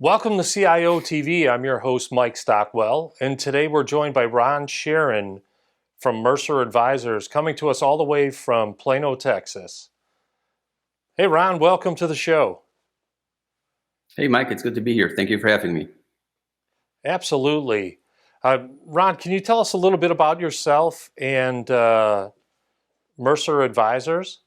Welcome to CIOtv. I'm your host, Mike Stockwell, and today we're joined by Ron Sharon from Mercer Advisors, coming to us all the way from Plano, Texas. Hey, Ron, welcome to the show. Hey, Mike, it's good to be here. Thank you for having me. Absolutely. Ron, can you tell us a little bit about yourself and Mercer Advisors?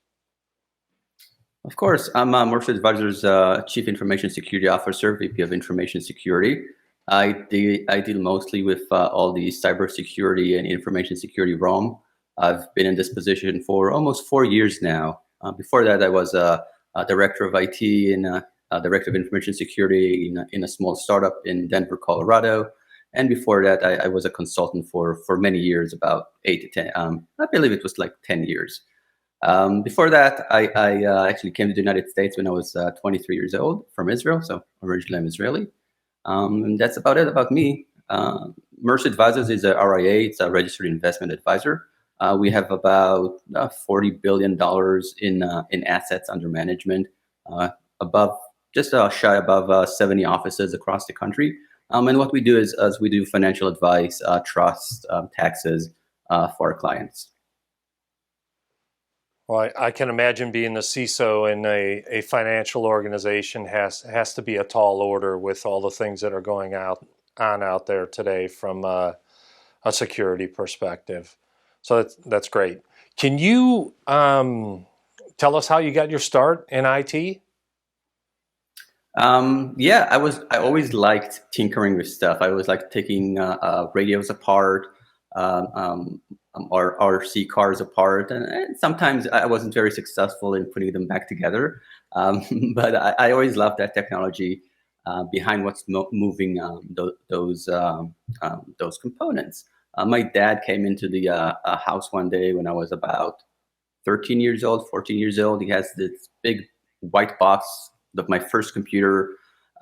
Of course, I'm Mercer Advisors Chief Information Security Officer, VP of Information Security. I deal mostly with all the cybersecurity and information security realm. I've been in this position for almost 4 years now. Before that, I was a Director of IT and Director of Information Security in a small startup in Denver, Colorado. And before that, I was a consultant for many years, about 8 to 10. I believe it was like 10 years. Before that, I actually came to the United States when I was 23 years old from Israel. So originally I'm Israeli. And that's about it about me. Mercer Advisors is a RIA. It's a registered investment advisor. We have about $40 billion in assets under management, shy above 70 offices across the country. And what we do is we do financial advice, trust, taxes for our clients. Well, I can imagine being the CISO in a financial organization has to be a tall order with all the things that are going on out there today from a security perspective. So that's great. Can you tell us how you got your start in IT? Yeah, I always liked tinkering with stuff. I always liked taking radios apart, or RC cars apart, and sometimes I wasn't very successful in putting them back together. But I always loved that technology behind what's moving those components. My dad came into the house one day when I was about 13 years old, 14 years old. He has this big white box of my first computer,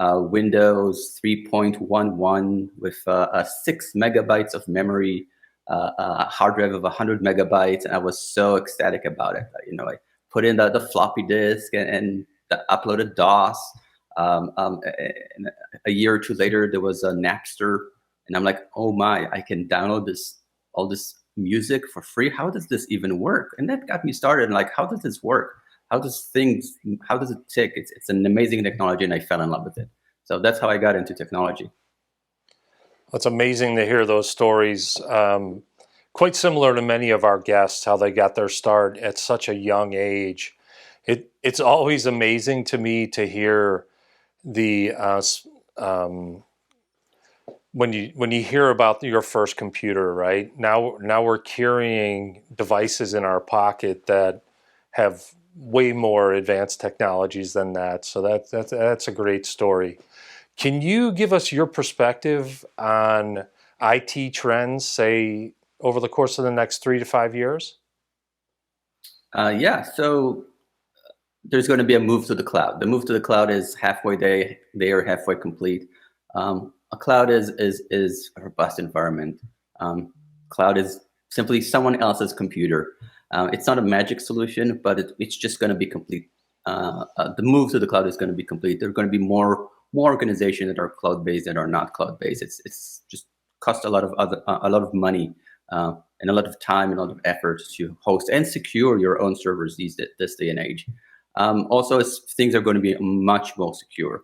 Windows 3.11 with 6 megabytes of memory, a hard drive of 100 megabytes, and I was so ecstatic about it. I put in the floppy disk and uploaded DOS. And a year or two later, there was a Napster, and I'm like, oh my, I can download all this music for free. How does this even work? And that got me started. Like, how does this work? How does it tick? It's an amazing technology, and I fell in love with it. So that's how I got into technology. It's amazing to hear those stories. Quite similar to many of our guests, how they got their start at such a young age. It's always amazing to me to hear the when you hear about your first computer, right? Now we're carrying devices in our pocket that have way more advanced technologies than that. So that's a great story. Can you give us your perspective on IT trends, say, over the course of the next 3 to 5 years? Yeah, so there's going to be a move to the cloud. The move to the cloud is halfway there, halfway complete. A cloud is a robust environment. Cloud is simply someone else's computer. It's not a magic solution, but it's just going to be complete. The move to the cloud is going to be complete. There are going to be more organizations that are cloud-based that are not cloud-based. It's just cost a lot of money and a lot of time and a lot of effort to host and secure your own servers this day and age. Also, things are going to be much more secure.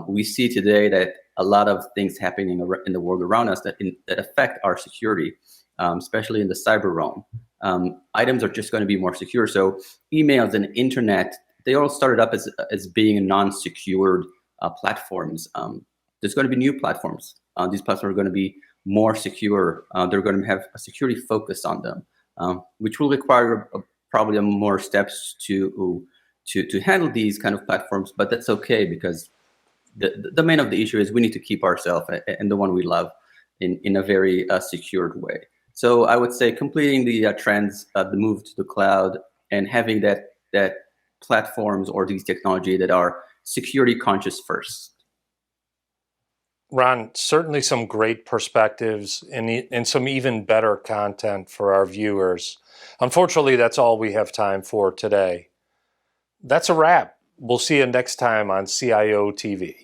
We see today that a lot of things happening in the world around us that affect our security, especially in the cyber realm. Items are just going to be more secure. So emails and internet, they all started up as being non-secured platforms. There's going to be new platforms. These platforms are going to be more secure. They're going to have a security focus on them, which will require probably more steps to handle these kind of platforms. But that's okay, because the main of the issue is we need to keep ourselves and the one we love in a very secured way. So I would say completing the trends, the move to the cloud, and having that platforms or these technology that are security conscious first. Ron, certainly some great perspectives and some even better content for our viewers. Unfortunately, that's all we have time for today. That's a wrap. We'll see you next time on CIOtv.